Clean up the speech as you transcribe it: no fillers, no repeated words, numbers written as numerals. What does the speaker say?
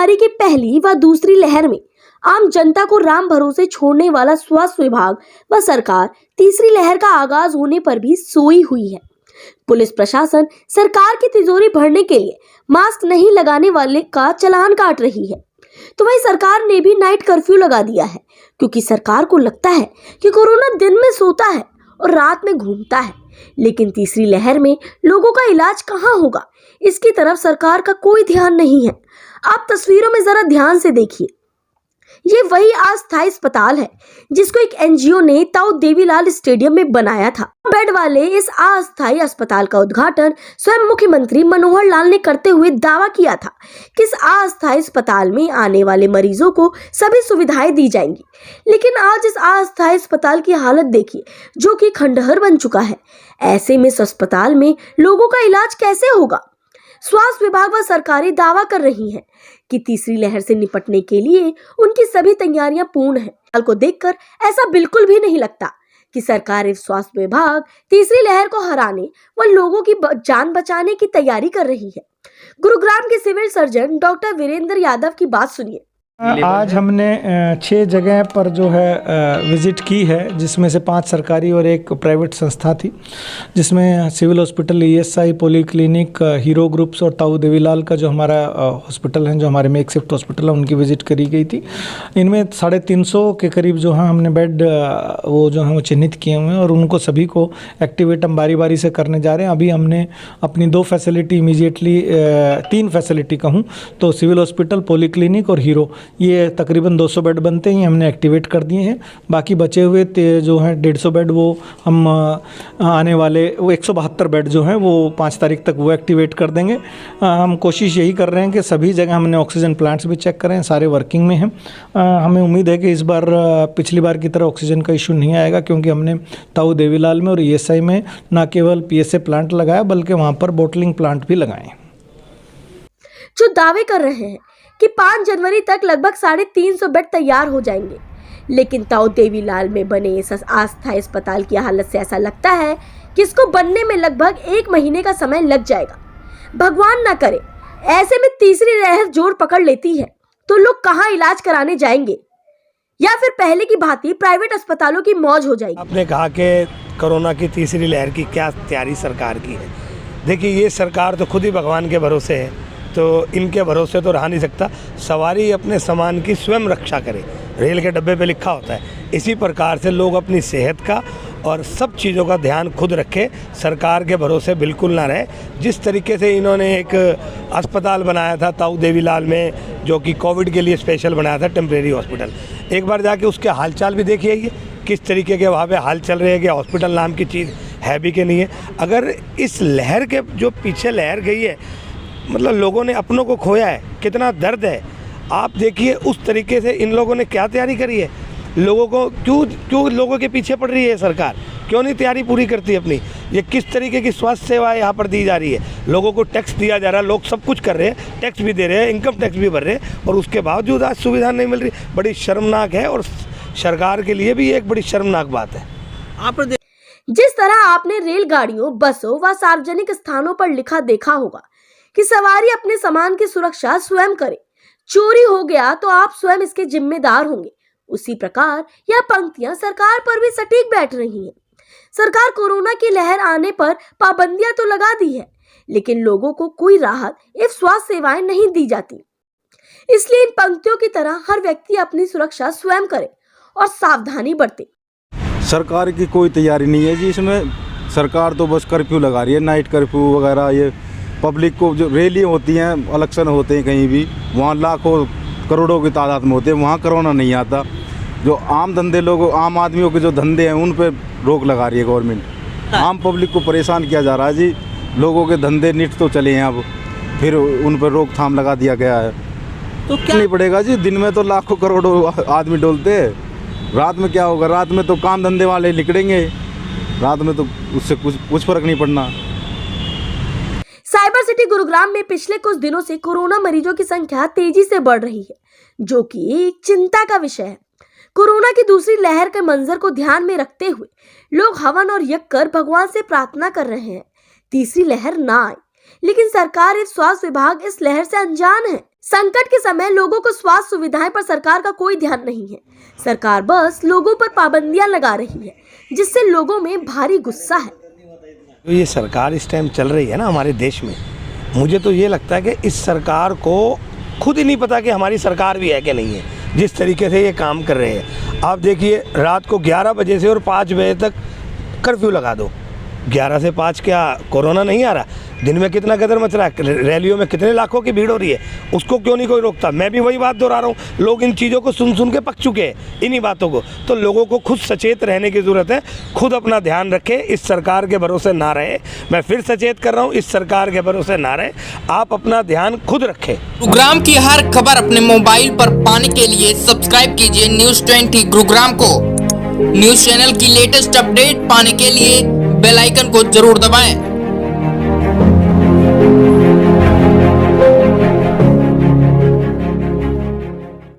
महामारी की पहली व दूसरी लहर में आम जनता को राम भरोसे छोड़ने वाला स्वास्थ्य विभाग व सरकार तीसरी लहर का आगाज होने पर भी सोई हुई है। पुलिस प्रशासन सरकार की तिजोरी भरने के लिए मास्क नहीं लगाने वाले का चालान काट रही है, तो वही सरकार ने भी नाइट कर्फ्यू लगा दिया है, क्योंकि सरकार को लगता है कि कोरोना दिन में सोता है और रात में घूमता है। लेकिन तीसरी लहर में लोगों का इलाज कहाँ होगा, इसकी तरफ सरकार का कोई ध्यान नहीं है। आप तस्वीरों में जरा ध्यान से देखिए, ये वही अस्थायी अस्पताल है जिसको एक एनजीओ ने ताऊ देवीलाल स्टेडियम में बनाया था। बेड वाले इस अस्थायी अस्पताल का उद्घाटन स्वयं मुख्यमंत्री मनोहर लाल ने करते हुए दावा किया था कि इस अस्थायी अस्पताल में आने वाले मरीजों को सभी सुविधाएं दी जाएंगी। लेकिन आज इस अस्थायी अस्पताल की हालत देखिए, जो कि खंडहर बन चुका है। ऐसे में इस अस्पताल में लोगों का इलाज कैसे होगा? स्वास्थ्य विभाग व सरकारें दावा कर रही हैं कि तीसरी लहर से निपटने के लिए उनकी सभी तैयारियां पूर्ण हैं। हाल को देखकर ऐसा बिल्कुल भी नहीं लगता कि सरकारी स्वास्थ्य विभाग तीसरी लहर को हराने व लोगों की जान बचाने की तैयारी कर रही है। गुरुग्राम के civil surgeon doctor Virendra Yadav की बात सुनिए। आज हमने 6 जगह पर जो है विज़िट की है, जिसमें से 5 सरकारी और एक प्राइवेट संस्था थी, जिसमें civil hospital, ESI, polyclinic, Hero groups और ताऊ देवीलाल का जो हमारा हॉस्पिटल है, जो हमारे मेकशिफ्ट हॉस्पिटल है, उनकी विज़िट करी गई थी। इनमें 350 के करीब जो है हमने बेड वो जो है वो चिन्हित किए हुए हैं और उनको सभी को एक्टिवेट हम बारी बारी से करने जा रहे हैं। अभी हमने अपनी 2 फैसिलिटी इमीडिएटली 3 फैसिलिटी कहूँ तो सिविल हॉस्पिटल, पॉलीक्लिनिक और हीरो, ये तकरीबन 200 बेड बनते हैं, हमने एक्टिवेट कर दिए हैं। बाकी बचे हुए जो हैं 150 बेड वो हम आने वाले वो 172 बेड जो हैं वो 5 तारीख तक वो एक्टिवेट कर देंगे। हम कोशिश यही कर रहे हैं कि सभी जगह हमने ऑक्सीजन प्लांट्स भी चेक करें, सारे वर्किंग में हैं। हमें उम्मीद है कि इस बार पिछली बार की तरह ऑक्सीजन का इशू नहीं आएगा, क्योंकि हमने ताऊ देवीलाल में और ईएसआई में न केवल पीएसए प्लांट लगाया बल्कि वहाँ पर बोटलिंग प्लांट भी लगाए। जो दावे कर रहे हैं कि 5 जनवरी तक लगभग 350 बेड तैयार हो जाएंगे, लेकिन ताऊ देवीलाल में बने इस अस्थायी अस्पताल की हालत से ऐसा लगता है कि इसको बनने में लगभग 1 महीने का समय लग जाएगा। भगवान ना करे ऐसे में तीसरी लहर जोर पकड़ लेती है तो लोग कहाँ इलाज कराने जाएंगे, या फिर पहले की भांति प्राइवेट अस्पतालों की मौज हो जाएगी। आपने कहा कि कोरोना की तीसरी लहर की क्या तैयारी सरकार की है। देखिए, ये सरकार तो खुद ही भगवान के भरोसे है, तो इनके भरोसे तो रहा नहीं सकता। सवारी अपने सामान की स्वयं रक्षा करे, रेल के डब्बे पे लिखा होता है। इसी प्रकार से लोग अपनी सेहत का और सब चीज़ों का ध्यान खुद रखें, सरकार के भरोसे बिल्कुल ना रहे। जिस तरीके से इन्होंने एक अस्पताल बनाया था ताऊ देवीलाल में, जो कि कोविड के लिए स्पेशल बनाया था, टेम्परेरी हॉस्पिटल, एक बार जाके उसके हालचाल भी देखिए, किस तरीके के वहाँ पे हाल चल रहे हैं कि हॉस्पिटल नाम की चीज़ है भी कि नहीं है। अगर इस लहर के जो पीछे लहर गई है, मतलब लोगों ने अपनों को खोया है, कितना दर्द है। आप देखिए उस तरीके से इन लोगों ने क्या तैयारी करी है। लोगों को क्यों लोगों के पीछे पड़ रही है सरकार, क्यों नहीं तैयारी पूरी करती अपनी। ये किस तरीके की स्वास्थ्य सेवाएं यहाँ पर दी जा रही है। लोगों को टैक्स दिया जा रहा है, लोग सब कुछ कर रहे हैं, टैक्स भी दे रहे हैं, इनकम टैक्स भी भर रहे हैं, और उसके बावजूद आज सुविधा नहीं मिल रही। बड़ी शर्मनाक है और सरकार के लिए भी एक बड़ी शर्मनाक बात है। जिस तरह आपने रेलगाड़ियों, बसों व सार्वजनिक स्थानों पर लिखा देखा होगा कि सवारी अपने सामान की सुरक्षा स्वयं करे, चोरी हो गया तो आप स्वयं इसके जिम्मेदार होंगे, उसी प्रकार यह पंक्तियां सरकार पर भी सटीक बैठ रही हैं। सरकार कोरोना की लहर आने पर पाबंदियां तो लगा दी है, लेकिन लोगों को कोई राहत एवं स्वास्थ्य सेवाएं नहीं दी जाती। इसलिए इन पंक्तियों की तरह हर व्यक्ति अपनी सुरक्षा स्वयं करे और सावधानी बरते। सरकार की कोई तैयारी नहीं है जी इसमें। सरकार तो बस कर्फ्यू लगा रही है, नाइट कर्फ्यू वगैरह। ये पब्लिक को जो रैली होती हैं, इलेक्शन होते हैं कहीं भी, वहाँ लाखों करोड़ों की तादाद में होते हैं, वहाँ कोरोना नहीं आता। जो आम धंधे लोगों, आम आदमियों के जो धंधे हैं, उन पर रोक लगा रही है गवर्नमेंट। आम पब्लिक को परेशान किया जा रहा है जी। लोगों के धंधे निट तो चले हैं, अब फिर उन पर रोकथाम लगा दिया गया है। तो क्या नहीं पड़ेगा जी। दिन में तो लाखों करोड़ों आदमी डोलते हैं, रात में क्या होगा? रात में तो काम धंधे वाले निकलेंगे, रात में तो उससे कुछ फर्क नहीं पड़ना। साइबर सिटी गुरुग्राम में पिछले कुछ दिनों से कोरोना मरीजों की संख्या तेजी से बढ़ रही है, जो कि एक चिंता का विषय है। कोरोना की दूसरी लहर के मंजर को ध्यान में रखते हुए लोग हवन और यज्ञ कर भगवान से प्रार्थना कर रहे हैं तीसरी लहर ना आए, लेकिन सरकार और स्वास्थ्य विभाग इस लहर से अनजान है। संकट के समय लोगों को स्वास्थ्य सुविधाएं पर सरकार का कोई ध्यान नहीं है। सरकार बस लोगों पर पाबंदियां लगा रही है, जिससे लोगों में भारी गुस्सा है। तो ये सरकार इस टाइम चल रही है ना हमारे देश में, मुझे तो ये लगता है कि इस सरकार को खुद ही नहीं पता कि हमारी सरकार भी है कि नहीं है, जिस तरीके से ये काम कर रहे हैं। आप देखिए, रात को 11 बजे से और 5 बजे तक कर्फ्यू लगा दो। 11 से 5 क्या कोरोना नहीं आ रहा? दिन में कितना गदर मच रहा है, रैलियों में कितने लाखों की भीड़ हो रही है, उसको क्यों नहीं कोई रोकता? मैं भी वही बात दोहरा रहा हूँ, लोग इन चीज़ों को सुन के पक चुके हैं इन्हीं बातों को। तो लोगों को खुद सचेत रहने की ज़रूरत है, खुद अपना ध्यान रखें, इस सरकार के भरोसे ना रहे। मैं फिर सचेत कर रहा हूँ, इस सरकार के भरोसे ना रहे, आप अपना ध्यान खुद रखें। गुरुग्राम की हर खबर अपने मोबाइल पर पाने के लिए सब्सक्राइब कीजिए न्यूज़ 20 गुरुग्राम को। न्यूज़ चैनल की लेटेस्ट अपडेट पाने के लिए बेल आइकन को जरूर दबाएं।